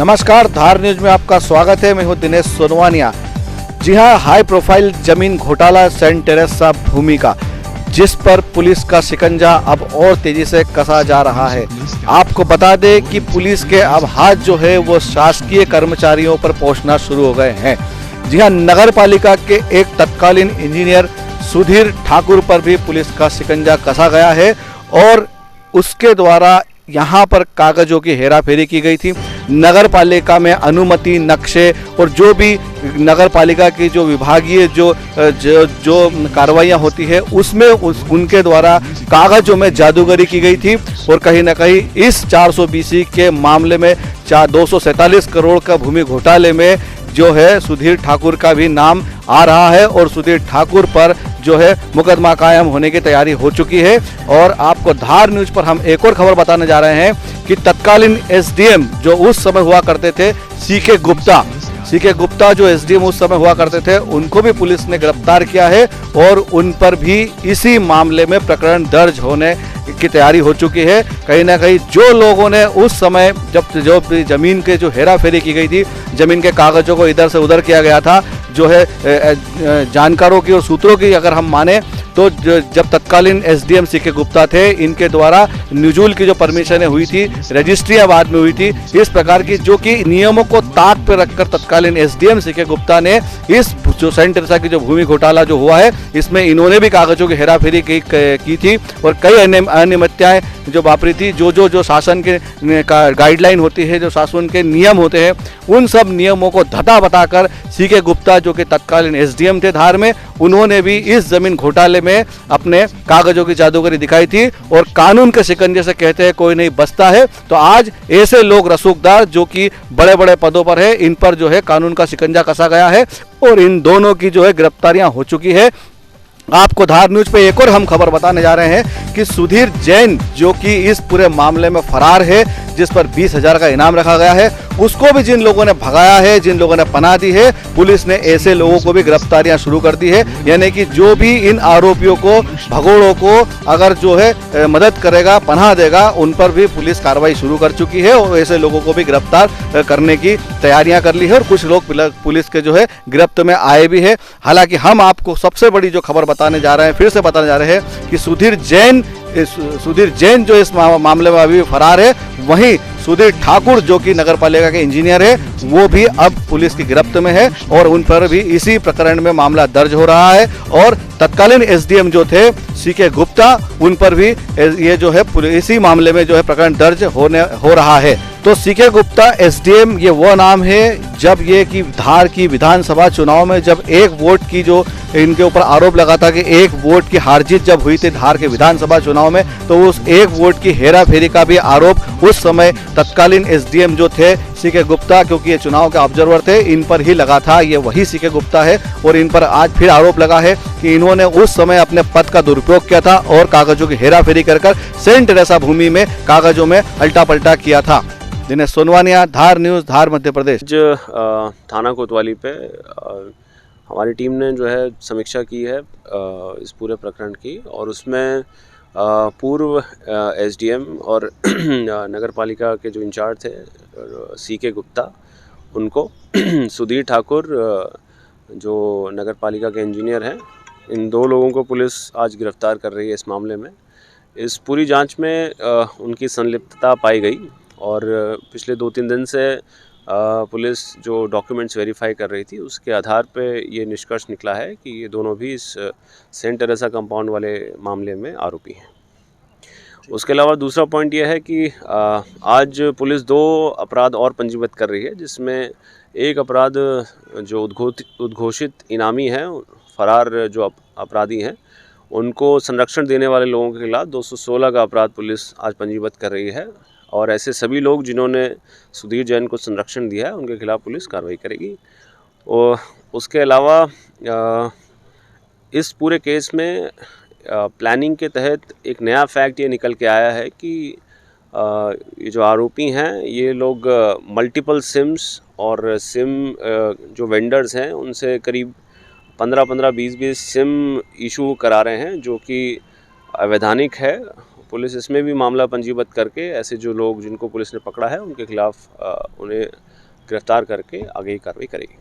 नमस्कार, धार न्यूज में आपका स्वागत है। मैं हूं दिनेश सोनवानिया। जी हां, हाई प्रोफाइल जमीन घोटाला सेंट टेरेसा भूमि का, जिस पर पुलिस का शिकंजा अब और तेजी से कसा जा रहा है। आपको बता दें कि पुलिस के अब हाथ जो है वो शासकीय कर्मचारियों पर पहुंचना शुरू हो गए हैं। जी हां, नगर पालिका के एक तत्कालीन इंजीनियर सुधीर ठाकुर पर भी पुलिस का शिकंजा कसा गया है और उसके द्वारा यहाँ पर कागजों की हेराफेरी की गई थी। नगर पालिका में अनुमति, नक्शे और जो भी नगर पालिका की जो विभागीय जो कार्रवाइयाँ होती है उसमें उनके द्वारा कागजों में जादूगरी की गई थी और कहीं ना कहीं इस 420 के मामले में 247 करोड़ का भूमि घोटाले में जो है सुधीर ठाकुर का भी नाम आ रहा है और सुधीर ठाकुर पर जो है मुकदमा कायम होने की तैयारी हो चुकी है। और आपको धार न्यूज पर हम एक और खबर बताने जा रहे हैं कि तत्कालीन एसडीएम जो उस समय हुआ करते थे सीके गुप्ता जो एसडीएम उस समय हुआ करते थे, उनको भी पुलिस ने गिरफ्तार किया है और उन पर भी इसी मामले में प्रकरण दर्ज होने की तैयारी हो चुकी है। कहीं ना कहीं जो लोगों ने उस समय जो जमीन के जो हेराफेरी की गई थी, जमीन के कागजों को इधर से उधर किया गया था, जो है जानकारों की और सूत्रों की अगर हम माने तो जब तत्कालीन एसडीएम सीके गुप्ता थे, इनके द्वारा न्यूजूल की जो परमिशनें हुई थी, रजिस्ट्रियां बाद में हुई थी, इस प्रकार की जो कि नियमों को ताक पर रखकर तत्कालीन एसडीएम सीके गुप्ता ने इस जो सेंट टेरेसा की जो भूमि घोटाला जो हुआ है इसमें इन्होंने भी कागजों की हेराफेरी की थी और कई अनियमितताएं जो वापरी थी। जो शासन के गाइडलाइन होती है, जो शासन के नियम होते हैं, उन सब नियमों को धता बताकर सीके गुप्ता जो कि तत्कालीन एसडीएम थे धार में, उन्होंने भी इस जमीन घोटाले में अपने कागजों की जादूगरी दिखाई थी और कानून के शिकंजे से कहते हैं कोई नहीं बचता है। तो आज ऐसे लोग रसूखदार जो कि बड़े बड़े पदों पर है, इन पर जो है कानून का शिकंजा कसा गया है और इन दोनों की जो है गिरफ्तारियां हो चुकी है। आपको धार न्यूज पे एक और हम खबर बताने जा रहे हैं कि सुधीर जैन जो कि इस पूरे मामले में फरार है, जिस पर 20,000 का इनाम रखा गया है, उसको भी जिन लोगों ने भगाया है, जिन लोगों ने पनाह दी है, पुलिस ने ऐसे लोगों को भी गिरफ्तारियां शुरू कर दी है। यानी कि जो भी इन आरोपियों को, भगोड़ों को अगर जो है मदद करेगा, पनाह देगा, उन पर भी पुलिस कार्रवाई शुरू कर चुकी है और ऐसे लोगों को भी गिरफ्तार करने की तैयारियां कर ली है और कुछ लोग पुलिस के जो है गिरफ्त में आए भी है। हालांकि हम आपको सबसे बड़ी जो खबर बताने जा रहे हैं, फिर से बताने जा रहे हैं कि सुधीर जैन जो इस मामले में अभी फरार है, वहीं सुधीर ठाकुर जो कि नगर पालिका के इंजीनियर है, वो भी अब पुलिस की गिरफ्त में है और उन पर भी इसी प्रकरण में मामला दर्ज हो रहा है। और तत्कालीन एसडीएम जो थे सीके गुप्ता, उन पर भी ये जो है इसी मामले में जो है प्रकरण दर्ज हो रहा है। तो सीके गुप्ता एसडीएम ये वो नाम है जब ये कि धार की विधानसभा चुनाव में जब एक वोट की जो इनके ऊपर आरोप लगा था कि एक वोट की हार जीत जब हुई थी धार के विधानसभा चुनाव में, तो उस एक वोट की हेराफेरी का भी आरोप उस समय तत्कालीन एसडीएम जो थे सीके गुप्ता, क्योंकि ये चुनाव के ऑब्जर्वर थे, इन पर ही लगा था। ये वही सीके गुप्ता है और इन पर आज फिर आरोप लगा है कि इन्होंने उस समय अपने पद का दुरुपयोग किया था और कागजों की हेराफेरी कर सेंट टेरेसा भूमि में कागजों में अल्टा पल्टा किया था। दिनेश सोनवानिया, धार न्यूज, धार मध्य प्रदेश। थाना कोतवाली पे हमारी टीम ने जो है समीक्षा की है इस पूरे प्रकरण की और उसमें पूर्व एसडीएम और नगर पालिका के जो इंचार्ज थे सीके गुप्ता, उनको सुधीर ठाकुर जो नगर पालिका के इंजीनियर हैं, इन दो लोगों को पुलिस आज गिरफ्तार कर रही है इस मामले में। इस पूरी जांच में उनकी संलिप्तता पाई गई और पिछले 2-3 दिन से पुलिस जो डॉक्यूमेंट्स वेरीफाई कर रही थी, उसके आधार पे ये निष्कर्ष निकला है कि ये दोनों भी इस सेंट टेरेसा कंपाउंड वाले मामले में आरोपी हैं। उसके अलावा दूसरा पॉइंट ये है कि आज पुलिस 2 अपराध और पंजीबद्ध कर रही है, जिसमें एक अपराध जो उद्घोषित इनामी हैं, फरार जो अपराधी हैं, उनको संरक्षण देने वाले लोगों के खिलाफ 216 का अपराध पुलिस आज पंजीबद्ध कर रही है और ऐसे सभी लोग जिन्होंने सुधीर जैन को संरक्षण दिया है उनके खिलाफ पुलिस कार्रवाई करेगी। और उसके अलावा इस पूरे केस में प्लानिंग के तहत एक नया फैक्ट ये निकल के आया है कि ये जो आरोपी हैं, ये लोग मल्टीपल सिम्स और सिम जो वेंडर्स हैं उनसे करीब 15-15, 20-20 सिम इशू करा रहे हैं, जो कि अवैधानिक है। पुलिस इसमें भी मामला पंजीबद्ध करके ऐसे जो लोग जिनको पुलिस ने पकड़ा है उनके खिलाफ उन्हें गिरफ्तार करके आगे की कार्रवाई करेगी।